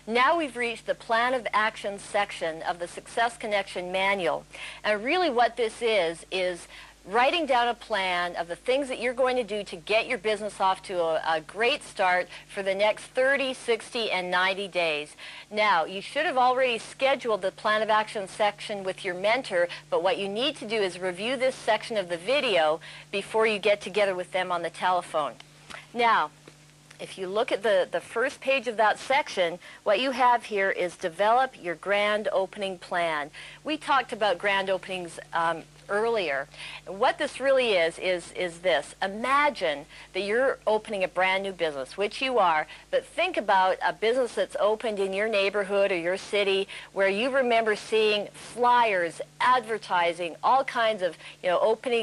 Now we've reached the Plan of Action section of the Success Connection Manual. And really what this is writing down a plan of the things that you're going to do to get your business off to a great start for the next 30, 60, and 90 days. Now, you should have already scheduled the Plan of Action section with your mentor, but what you need to do is review this section of the video before you get together with them on the telephone. Now, if you look at the first page of that section, what you have here is develop your grand opening plan. We talked about grand openings earlier. What this really is this. Imagine that you're opening a brand new business, which you are, but think about a business that's opened in your neighborhood or your city where you remember seeing flyers, advertising, all kinds of,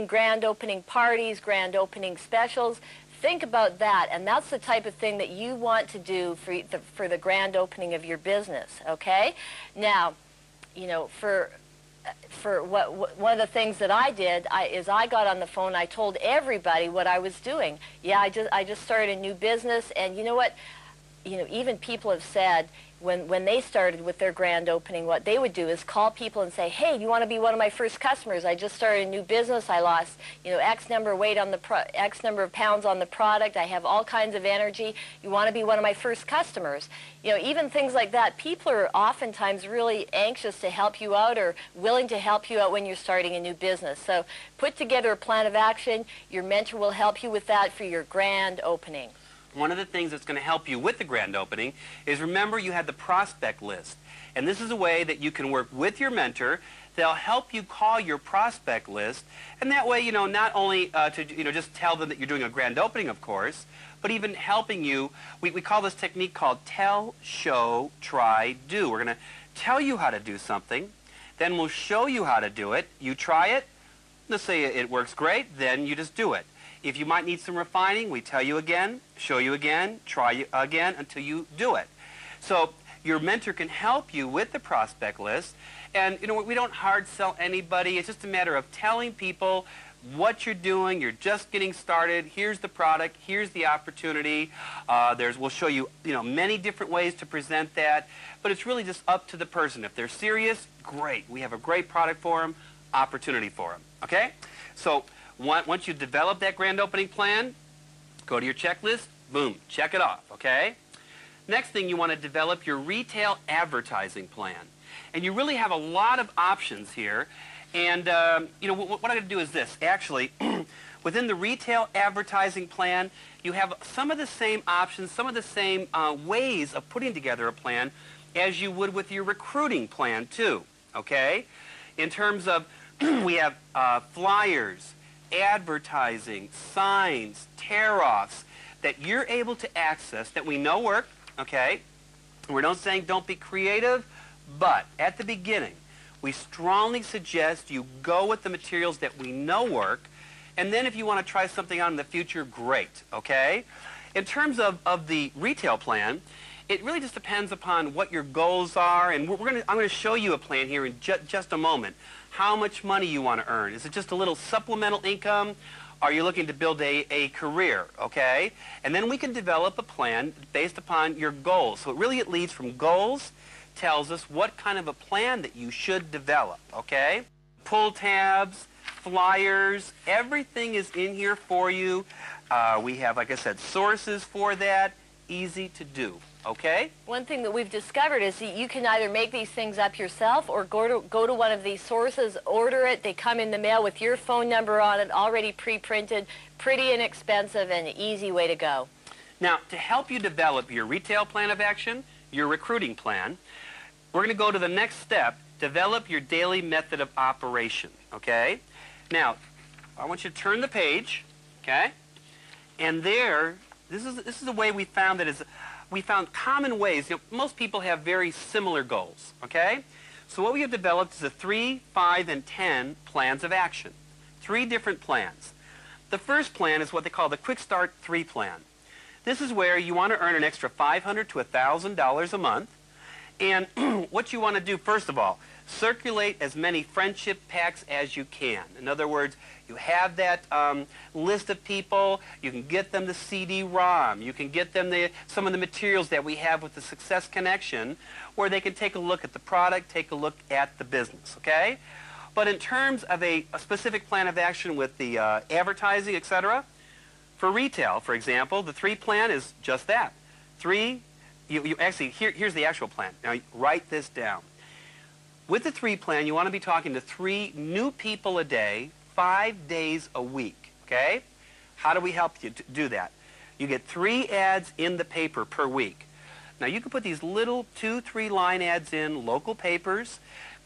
grand opening parties, grand opening specials. Think about that, and that's the type of thing that you want to do for the grand opening of your business, okay? Now, one of the things that I did is I got on the phone. I told everybody what I was doing. Yeah, I just started a new business, and you know what? Even people have said when they started with their grand opening, what they would do is call people and say, "Hey, do you want to be one of my first customers? I just started a new business. I lost X number of X number of pounds on the product. I have all kinds of energy. You want to be one of my first customers?" Even things like that. People are oftentimes really anxious to help you out or willing to help you out when you're starting a new business. So put together a plan of action. Your mentor will help you with that for your grand opening. One of the things that's going to help you with the grand opening is, remember, you had the prospect list. And this is a way that you can work with your mentor. They'll help you call your prospect list. And that way, not only to, just tell them that you're doing a grand opening, of course, but even helping you. We call this technique called tell, show, try, do. We're going to tell you how to do something. Then we'll show you how to do it. You try it. Let's say it works great. Then you just do it. If you might need some refining, we tell you again, show you again, try you again until you do it. So your mentor can help you with the prospect list. And we don't hard sell anybody. It's just a matter of telling people what you're doing. You're just getting started. Here's the product. Here's the opportunity. We'll show you, many different ways to present that. But it's really just up to the person. If they're serious, great. We have a great product for them, opportunity for them. Okay? So once you develop that grand opening plan, go to your checklist, boom, check it off, okay? Next thing, you want to develop your retail advertising plan. And you really have a lot of options here. And, what I'm going to do is this. Actually, within the retail advertising plan, you have some of the same options, some of the same ways of putting together a plan as you would with your recruiting plan, too, okay? In terms of, we have flyers, advertising, signs, tear-offs that you're able to access that we know work, okay? We're not saying don't be creative, but at the beginning, we strongly suggest you go with the materials that we know work, and then if you want to try something out in the future, great, okay? In terms of the retail plan, it really just depends upon what your goals are, and I'm going to show you a plan here in just a moment. How much money you want to earn. Is it just a little supplemental income? Are you looking to build a career, okay? And then we can develop a plan based upon your goals. So it leads from goals, tells us what kind of a plan that you should develop, okay? Pull tabs, flyers, everything is in here for you. We have, like I said, sources for that, easy to do. Okay? One thing that we've discovered is that you can either make these things up yourself or go to one of these sources, order it. They come in the mail with your phone number on it, already pre-printed, pretty inexpensive and an easy way to go. Now, to help you develop your retail plan of action, your recruiting plan, we're going to go to the next step, develop your daily method of operation, okay? Now, I want you to turn the page, okay? And there, this is the way we found that we found common ways. Most people have very similar goals, okay? So what we have developed is a 3, 5, and 10 plans of action. 3 different plans. The first plan is what they call the Quick Start 3 plan. This is where you want to earn an extra $500 to $1,000 a month, And what you want to do, first of all, circulate as many friendship packs as you can. In other words, you have that list of people, you can get them the CD-ROM, you can get them some of the materials that we have with the Success Connection, where they can take a look at the product, take a look at the business, okay? But in terms of a specific plan of action with the advertising, etc., for retail, for example, the 3 plan is just that. 3, actually, here's the actual plan. Now, write this down. With the 3 plan, you want to be talking to 3 new people a day, 5 days a week, okay? How do we help you to do that? You get 3 ads in the paper per week. Now, you can put these little 2-3 line ads in local papers,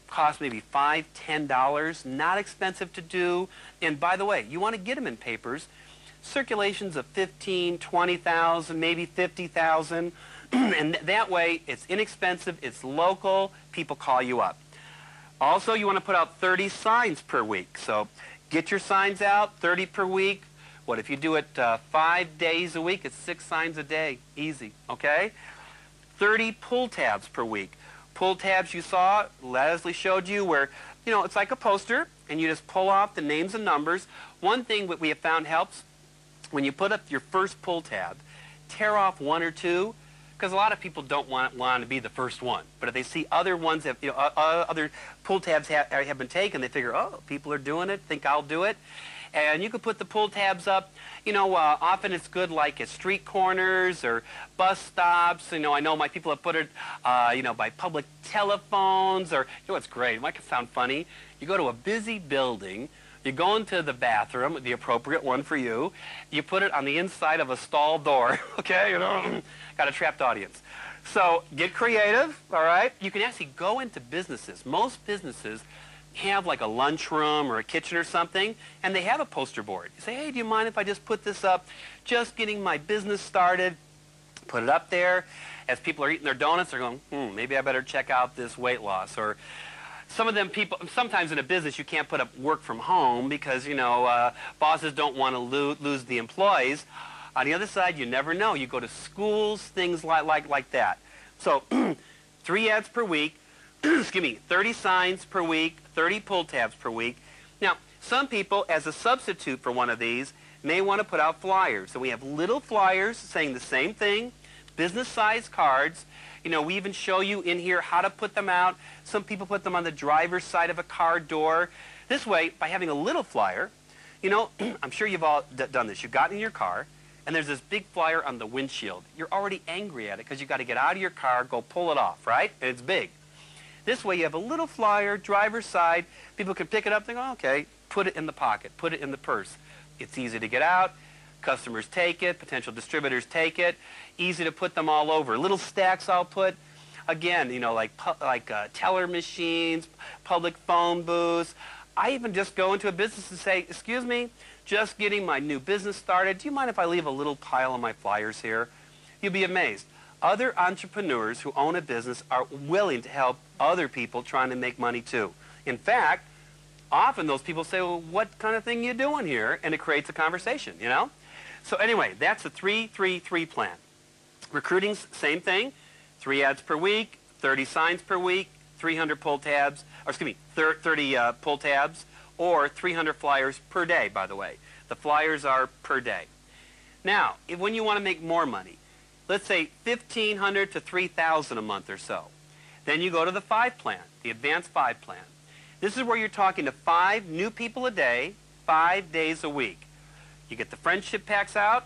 cost maybe $5, $10, not expensive to do. And by the way, you want to get them in papers, circulations of 15, 20,000, maybe 50,000, and that way it's inexpensive, it's local, people call you up. Also, you want to put out 30 signs per week. So get your signs out, 30 per week. What if you do it 5 days a week? It's 6 signs a day. Easy, okay? 30 pull tabs per week. Pull tabs you saw, Leslie showed you, where, you know, it's like a poster, and you just pull off the names and numbers. One thing that we have found helps, when you put up your first pull tab, tear off 1 or 2, because a lot of people don't want to be the first one. But if they see other ones, have, you know, other pull tabs have been taken, they figure, oh, people are doing it, think I'll do it. And you could put the pull tabs up, you know, often it's good like at street corners or bus stops. You know, I know my people have put it, you know, by public telephones, or, you know what's great, it might sound funny. You go to a busy building, you go into the bathroom, the appropriate one for you, you put it on the inside of a stall door, okay, you know, got a trapped audience. So get creative, all right? You can actually go into businesses. Most businesses have like a lunchroom or a kitchen or something, and they have a poster board. You say, hey, do you mind if I just put this up? Just getting my business started. Put it up there. As people are eating their donuts, they're going, maybe I better check out this weight loss. Or some of them people, sometimes in a business you can't put up work from home because, you know, bosses don't want to lose the employees. On the other side, you never know. You go to schools, things like that. So 3 ads per week, excuse me, 30 signs per week, 30 pull tabs per week. Now, some people, as a substitute for one of these, may want to put out flyers. So we have little flyers saying the same thing, business-sized cards. You know, we even show you in here how to put them out. Some people put them on the driver's side of a car door. This way, by having a little flyer, you know, I'm sure you've all done this. You've gotten in your car, and there's this big flyer on the windshield. You're already angry at it because you've got to get out of your car, go pull it off, right? And it's big. This way, you have a little flyer, driver's side. People can pick it up and go, okay, put it in the pocket, put it in the purse. It's easy to get out. Customers take it. Potential distributors take it. Easy to put them all over. Little stacks I'll put. Again, you know, like teller machines, public phone booths. I even just go into a business and say, excuse me, just getting my new business started. Do you mind if I leave a little pile of my flyers here? You'll be amazed. Other entrepreneurs who own a business are willing to help other people trying to make money too. In fact, often those people say, well, what kind of thing are you doing here? And it creates a conversation, you know? So anyway, that's the 3-3-3 plan. Recruiting's same thing. 3 ads per week, 30 signs per week, 300 pull tabs, or excuse me, 30 pull tabs, or 300 flyers per day, by the way. The flyers are per day. Now, when you want to make more money, let's say $1,500 to $3,000 a month or so. Then you go to the 5 plan, the advanced 5 plan. This is where you're talking to 5 new people a day, 5 days a week. You get the friendship packs out,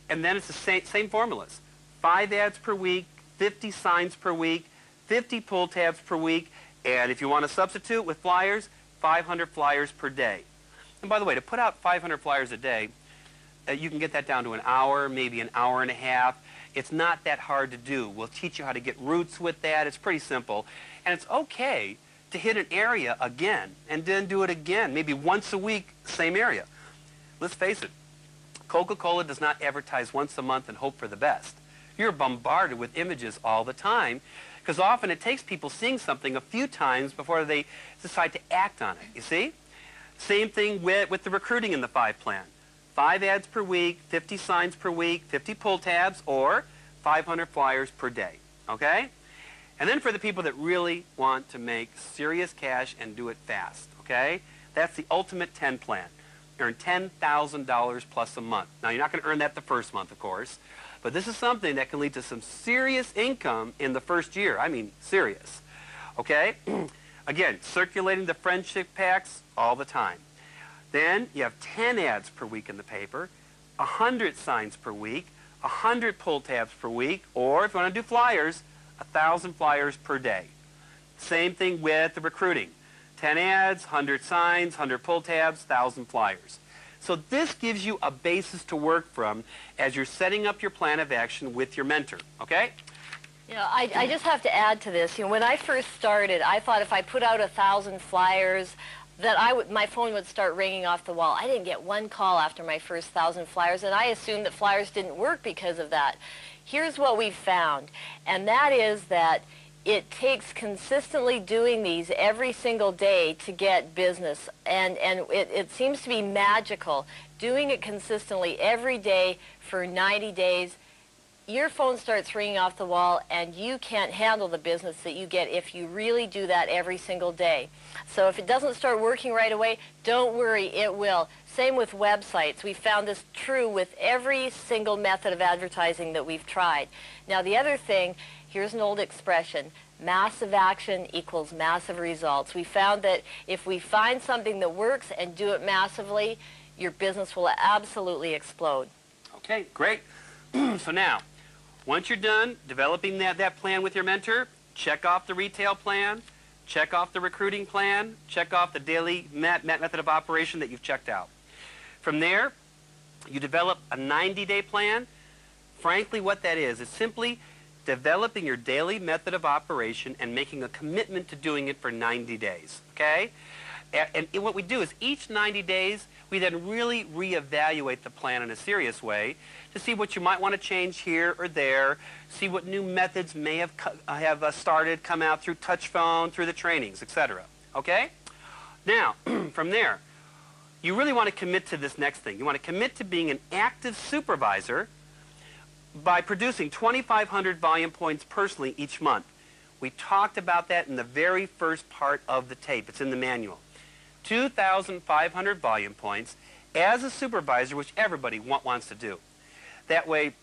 and then it's the same formulas. 5 ads per week, 50 signs per week, 50 pull tabs per week, and if you want to substitute with flyers, 500 flyers per day. And by the way, to put out 500 flyers a day, you can get that down to an hour, maybe an hour and a half. It's not that hard to do. We'll teach you how to get routes with that. It's pretty simple. And it's okay to hit an area again and then do it again, maybe once a week, same area. Let's face it, Coca-Cola does not advertise once a month and hope for the best. You're bombarded with images all the time because often it takes people seeing something a few times before they decide to act on it, you see? Same thing with the recruiting in the 5 plan. 5 ads per week, 50 signs per week, 50 pull tabs, or 500 flyers per day, okay? And then for the people that really want to make serious cash and do it fast, okay? That's the Ultimate 10 plan. Earn $10,000 plus a month. Now, you're not going to earn that the first month, of course, but this is something that can lead to some serious income in the first year. I mean, serious, okay? Again, circulating the friendship packs all the time. Then you have 10 ads per week in the paper, 100 signs per week, 100 pull tabs per week, or if you want to do flyers, 1,000 flyers per day. Same thing with the recruiting. 10 ads, 100 signs, 100 pull tabs, 1,000 flyers. So this gives you a basis to work from as you're setting up your plan of action with your mentor, okay? You know, I just have to add to this. You know, when I first started, I thought if I put out 1,000 flyers, that my phone would start ringing off the wall. I didn't get one call after my first 1,000 flyers, and I assumed that flyers didn't work because of that. Here's what we found, and that is that it takes consistently doing these every single day to get business, and it seems to be magical. Doing it consistently every day for 90 days, your phone starts ringing off the wall, and you can't handle the business that you get if you really do that every single day. So if it doesn't start working right away, don't worry, it will. Same with websites. We found this true with every single method of advertising that we've tried. Now, the other thing, here's an old expression: massive action equals massive results. We found that if we find something that works and do it massively, your business will absolutely explode. Okay, great. So now, once you're done developing that plan with your mentor, check off the retail plan, check off the recruiting plan, check off the daily method of operation that you've checked out. From there, you develop a 90-day plan. Frankly, what that is simply developing your daily method of operation and making a commitment to doing it for 90 days, okay? And what we do is each 90 days, we then really reevaluate the plan in a serious way to see what you might want to change here or there, see what new methods may have come out through touch phone, through the trainings, etc. Okay? Now, from there, you really want to commit to this next thing. You want to commit to being an active supervisor by producing 2,500 volume points personally each month. We talked about that in the very first part of the tape. It's in the manual. 2,500 volume points as a supervisor, which everybody wants to do. That way,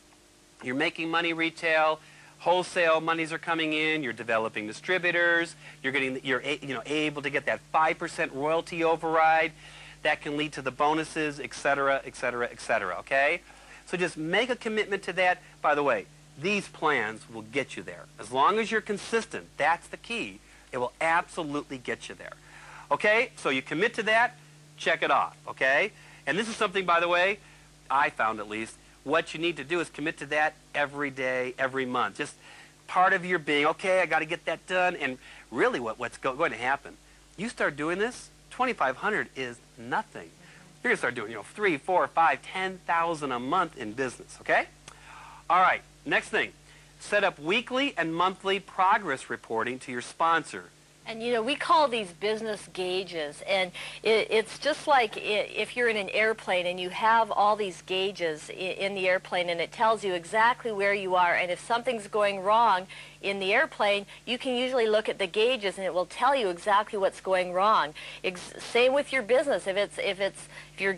you're making money retail, wholesale monies are coming in, you're developing distributors, you're able to get that 5% royalty override. That can lead to the bonuses, etc., etc., etc., okay? So just make a commitment to that. By the way, these plans will get you there. As long as you're consistent, that's the key. It will absolutely get you there. Okay, so you commit to that, check it off, okay? And this is something, by the way, I found at least, what you need to do is commit to that every day, every month. Just part of your being, okay, I got to get that done. And really what's going to happen, you start doing this, 2,500 is nothing. You're going to start doing, 3, 4, 5, 10,000 a month in business, okay? All right, next thing, set up weekly and monthly progress reporting to your sponsor. And, we call these business gauges, and it's just like if you're in an airplane and you have all these gauges in the airplane, and it tells you exactly where you are, and if something's going wrong in the airplane, you can usually look at the gauges and it will tell you exactly what's going wrong. Same with your business. Your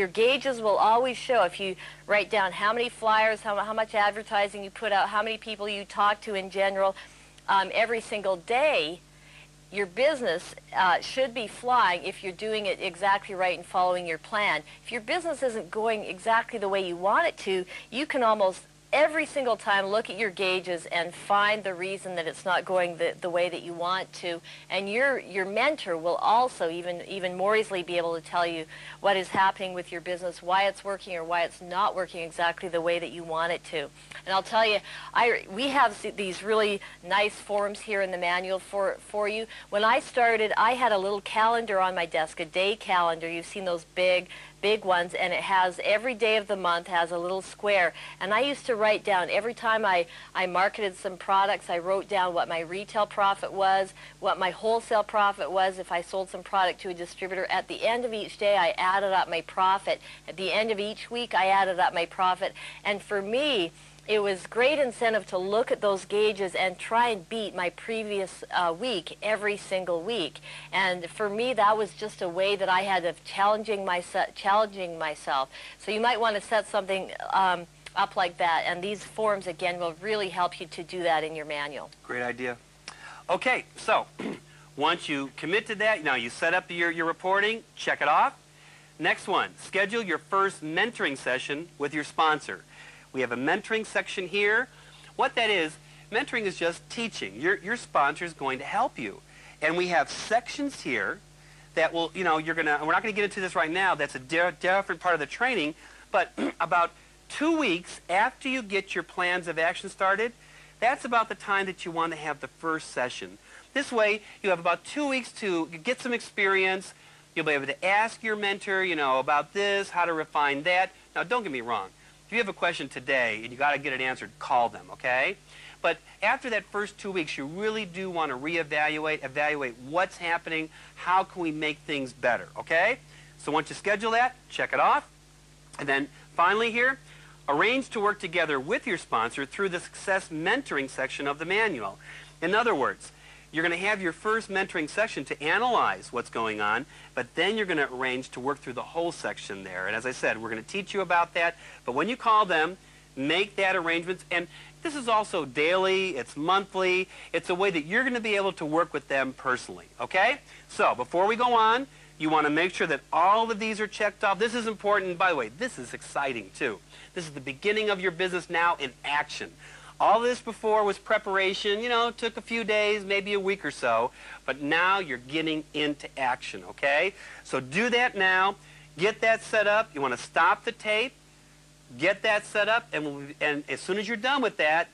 gauges will always show. If you write down how many flyers, how much advertising you put out, how many people you talk to in general every single day, your business should be flying if you're doing it exactly right and following your plan. If your business isn't going exactly the way you want it to, you can almost every single time look at your gauges and find the reason that it's not going the way that you want to. And your mentor will also even more easily be able to tell you what is happening with your business, why it's working or why it's not working exactly the way that you want it to. And I'll tell you, we have these really nice forms here in the manual for you. When I started, I had a little calendar on my desk, a day calendar. You've seen those big ones, and it has every day of the month has a little square. And I used to write down every time I marketed some products, I wrote down what my retail profit was, what my wholesale profit was if I sold some product to a distributor. At the end of each day, I added up my profit. At the end of each week, I added up my profit. And for me, it was great incentive to look at those gauges and try and beat my previous week every single week. And for me, that was just a way that I had of challenging myself. So you might want to set something up like that, and these forms, again, will really help you to do that in your manual. Great idea. Okay, so once you commit to that, now you set up your reporting, check it off. Next one, schedule your first mentoring session with your sponsor. We have a mentoring section here. What that is, mentoring is just teaching. Your sponsor is going to help you. And we have sections here that will, we're not going to get into this right now. That's a different part of the training. But about 2 weeks after you get your plans of action started, that's about the time that you want to have the first session. This way, you have about 2 weeks to get some experience. You'll be able to ask your mentor, about this, how to refine that. Now, don't get me wrong. If you have a question today and you got to get it answered, call them, okay? But after that first 2 weeks, you really do want to evaluate what's happening, how can we make things better, okay? So once you schedule that, check it off. And then finally here, arrange to work together with your sponsor through the Success Mentoring section of the manual. In other words, you're going to have your first mentoring section to analyze what's going on, but then you're going to arrange to work through the whole section there. And as I said, we're going to teach you about that. But when you call them, make that arrangement. And this is also daily, it's monthly. It's a way that you're going to be able to work with them personally, okay? So before we go on, you want to make sure that all of these are checked off. This is important. By the way, this is exciting too. This is the beginning of your business now in action. All this before was preparation, took a few days, maybe a week or so, but now you're getting into action, okay? So do that now. Get that set up. You want to stop the tape, get that set up, and as soon as you're done with that,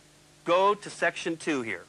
go to section 2 here.